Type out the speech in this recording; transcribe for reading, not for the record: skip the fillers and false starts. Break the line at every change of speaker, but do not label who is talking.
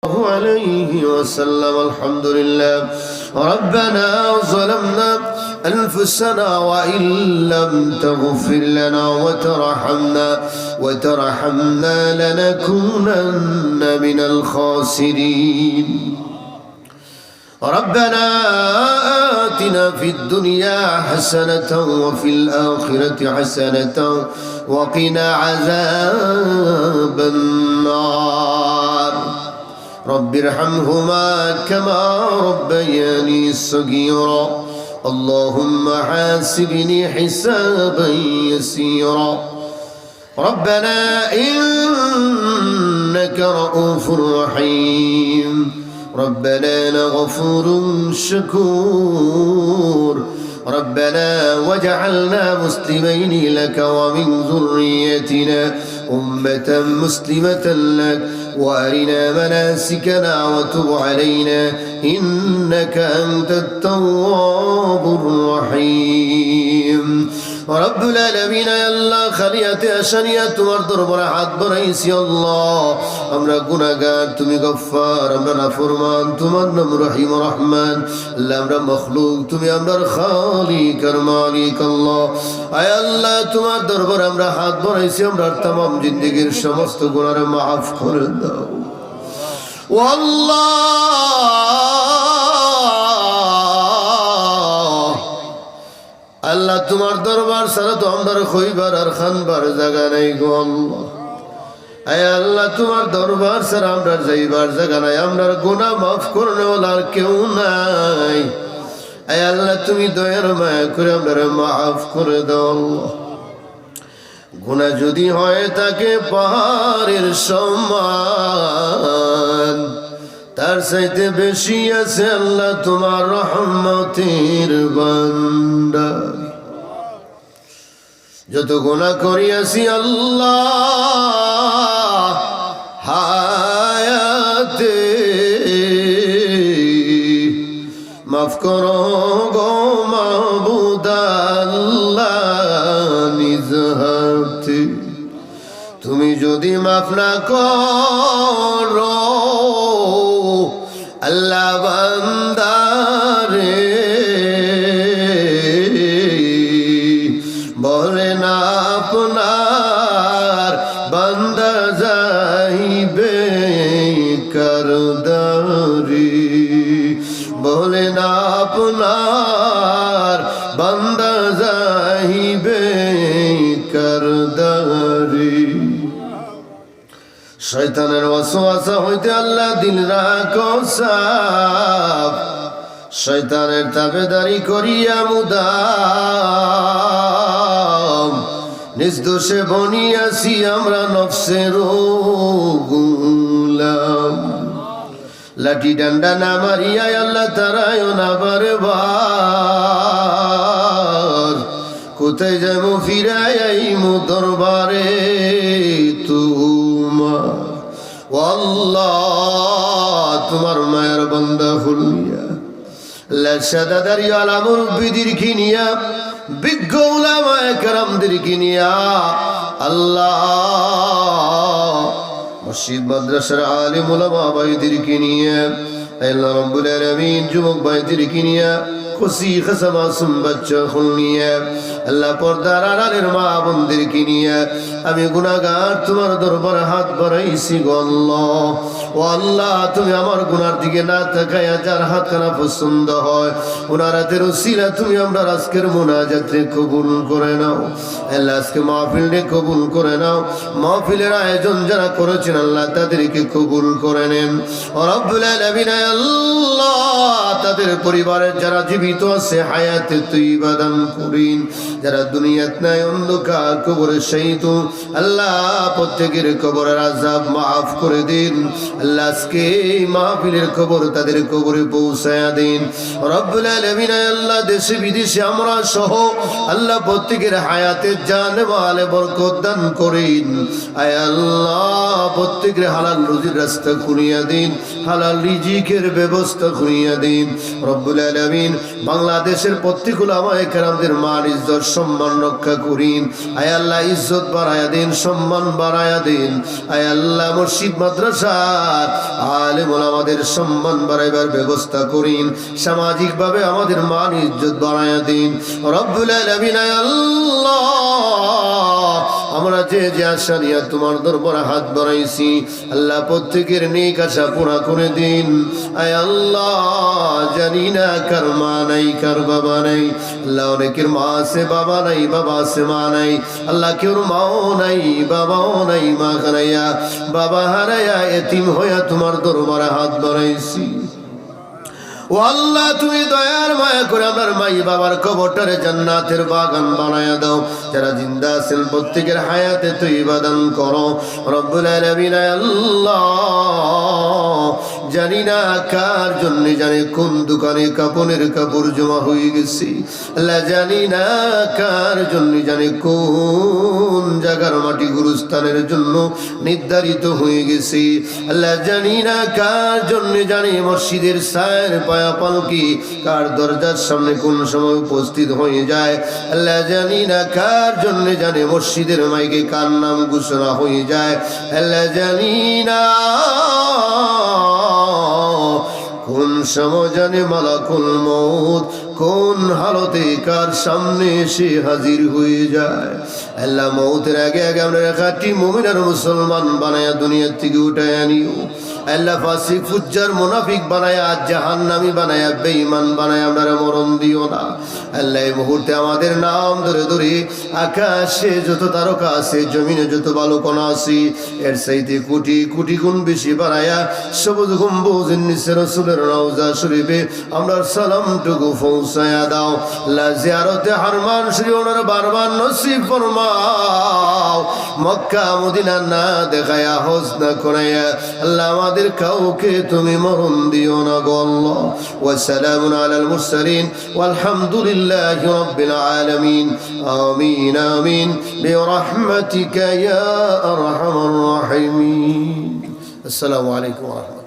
عليه وسلم. الحمد لله. ربنا ظلمنا أنفسنا وإن لم تغفر لنا وترحمنا لنكونن من الخاسرين. ربنا آتنا في الدنيا حسنة وفي الآخرة حسنة وقنا عذاب النار. رب ارحمهما كما ربياني صغيرا. اللهم حاسبني حسابا يسيرا. ربنا إنك رؤوف رحيم. ربنا لغفور شكور. ربنا واجعلنا مسلمين لك ومن ذريتنا أمة مسلمة لك وأرنا مناسكنا وتب علينا إنك أنت التواب الرحيم. رب العالمين আল্লাহ খালিয়াতে আশানিয়া তোমার দরবারে হাত বাড়াইছি আল্লাহ। আমরা গুনাহগার, তুমি গফফার, আমরা নাফরমান, তোমার নাম রহিম রহমান। আল্লাহ আমরা মখলুক, তুমি আমরার খালিক আর মালিক আল্লাহ। আয় আল্লাহ তোমার দরবারে আমরা হাত বাড়াইছি, আমরা तमाम জিন্দেগীর সমস্ত গুনাহ মাফ করে দাও ও আল্লাহ। তোমার দরবার ছাড়া তো আমরা খইবার আর খানবার জায়গা নাই গো আল্লাহ। আয় আল্লাহ তোমার দরবার ছাড়া আমরা যাইবার জায়গা নাই, আমরা গুনাহ মাফ করনে ওলার কেউ নাই। আয় আল্লাহ তুমি দয়ার মায়া করে আমরা মাফ করে দাও আল্লাহ। গুনাহ যদি হয় তাকে পাহাড়ের সমান, তার চাইতে বেশি আছে আল্লাহ তোমার রহমতের ভান্ডার। যত গুনাহ করিয়াছি আল্লাহ হায়াতে মাফ করো গো মাবুদ আল্লাহ নিজ হাতে। তুমি যদি মাফ না করো আল্লাহ বান্দারে বলে না আপনার বান্দা যাইবে কারদারি। বলে না আপনার বান্দা যাইবে কারদারি। শয়তানের ওয়াসওয়াসা হইতে আল্লাহ দিল রাখো সাফ। শয়তানের তাবেদারি করিয়া মুদাম নিজ দোষে বনিয়াছি আমরা নফসের গোলাম। লাঠি ডান্ডা না মারিয়া আল্লাহ তারায় না বারবার। কোথায় যাবো ফিরাই আইমু দরবারে তোমার। আল্লাহ তোমার মায়ের বান্দা হলিয়া লাশাদাদারি আলা মুরব্বিদের কিনিয়া বিজ্ঞ উলামায়ে কেরামদের কিনিয়া আল্লাহ মসজিদ মাদ্রাসার আলিম উলামা ভাইদের কিনিয়া আল্লাহ রাব্বুল আলামিন যুবক ভাইদের কিনিয়া খুশি খাসা মাসুম বাচ্চা খুলনিয়া আল্লাহ পর্দার আড়ালের মা বোনদেরকে নিয়ে আমি গুনাহগার তোমার দরবারে হাত বাড়াইছি গো আল্লাহ। ও আল্লাহ তুমি আমার গুনার দিকে না তাকায়া যার হাত খানা পছন্দ হয় ওনার হাতের উসিলা তুমি আমরা আজকের মুনাজাতে কবুল করে নাও। আল্লাহ আজকে মাহফিলকে কবুল করে নাও। মাহফিলের আয়োজন যারা করেছেন আল্লাহ তাদেরকে কবুল করে নেন। ও রব্বুল আলামিন আল্লাহ তাদের পরিবারের যারা জীবিত আছে হায়াতে তৈয়বা দান করেন। যারা দুনিয়াত নাই অন্ধকার কবরে শহীদ আল্লাহ প্রত্যেকের কবরের আযাব মাফ করে দিন। আল্লাহ আজকে মাহফিলের খবর তাদের কবরে পৌঁছায়া দিন। রব্বুল আলামিন আল্লাহ দেশে বিদেশে আমরা সহ আল্লাহ প্রত্যেকের হায়াতের জান মালে বরকত দান করেন। আয় আল্লাহ প্রত্যেকের হালাল রুজির রাস্তা খুলিয়া দিন। হালাল রিজিকের ব্যবস্থা করিয়া দিন রব্বুল আলামিন। বাংলাদেশের প্রত্যেক উলামায়ে কেরামদের মান ইজ্জত সম্মান রক্ষা করিন। আয় আল্লাহ ইজ্জত বাড়ায়া দিন, সম্মান বাড়ায়া দিন। আয় আল্লাহ মসজিদ মাদ্রাসার আলেম ওলামাদের সম্মান বাড়াইবার ব্যবস্থা করিন। সামাজিকভাবে আমাদের মান ইজ্জত বাড়ায়া দিন রব্বুল আলামিন। আয় আল্লাহ আমরা যে যে আশা নিয়ে তোমার দরবারে হাত বাড়াইছি আল্লাহ প্রত্যেকের নেক আশা পুরা করে দিন। আয় আল্লাহ জানি না কার মা নাই কার বাবা নাই, আল্লাহ অনেকের মা আছে বাবা নাই, বাবা আছে মা নাই, আল্লাহ কেউ মাও নাই বাবাও নাই, মা হারাইয়া বাবা হারাইয়া এতিম হইয়া তোমার দরবারে হাত বাড়াইছি। ও আল্লাহ তুমি দয়ার মায়া করে আমার মাই বাবার কবরটারে জান্নাতের বাগান বানায়া দাও। যারা জিন্দা আছেন প্রত্যেকের হায়াতে তুই বাদান করো রব্বুল আলামিন। আল্লাহ জানি না কার জন্য, জানি কোন দোকানে কাপড়ের কাপড় জমা হয়ে গেছে, আল্লাহ জানি না কার জন্য, জানি কোন জায়গার মাটি গুরুস্থানের জন্য নির্ধারিত হয়ে গেছে, আল্লাহ জানি না কার জন্য, জানি মসজিদের সায়ের পায়া পালকি কার দরজার সামনে কোন সময় উপস্থিত হয়ে যায়, আল্লাহ জানি না কার জন্য, জানি মসজিদের মাইকে কার নাম ঘোষণা হয়ে যায়, আল্লাহ জানি না কোন সময় জানে মালাকুল মউত কোন হালতে কার সামনে এসে হাজির হয়ে যায়। আল্লাহ মউতের আগে আগে আমরা খাঁটি মুমিন আর মুসলমান বানায়া দুনিয়া থেকে উঠায় আনিও। আল্লাহ ফাসিক ফুজ্জার মুনাফিক বানায়া জাহান্নামী বানায়া বেঈমান বানায়া আমরা মরণ দিও না। আল্লাহ এই মুহূর্তে আমাদের নাম ধরে ধরে আকাশে যত তারকা আছে, জমিনে যত বালুকণা আছে, এর চাইতে কোটি কোটি গুণ বেশি বানায়া সবুজ গম্বুজের নিচে রাসূলের রওজা শরীফে আমরা সালামটুকু পৌঁছায়া দাও। আল্লাহ জিয়ারতে হারমান শরীফ ওনার বারবার নসিব ফরমাও। মক্কা মদিনা না দেখায়া হজ না করাইয়া আল্লাহ আমাদের কাউকে তুমি মরণ দিও না গো আল্লাহ। ওয়া সালামুন আলাল মুরসালিন ওয়ালহামদুলিল্লাহি রাব্বিল আলামিন। আমিন আমিন বিরহমাতিকা ইয়া আরহামার রাহিমিন। আসসালামু আলাইকুম ওয়া রাহমাতুল্লাহ।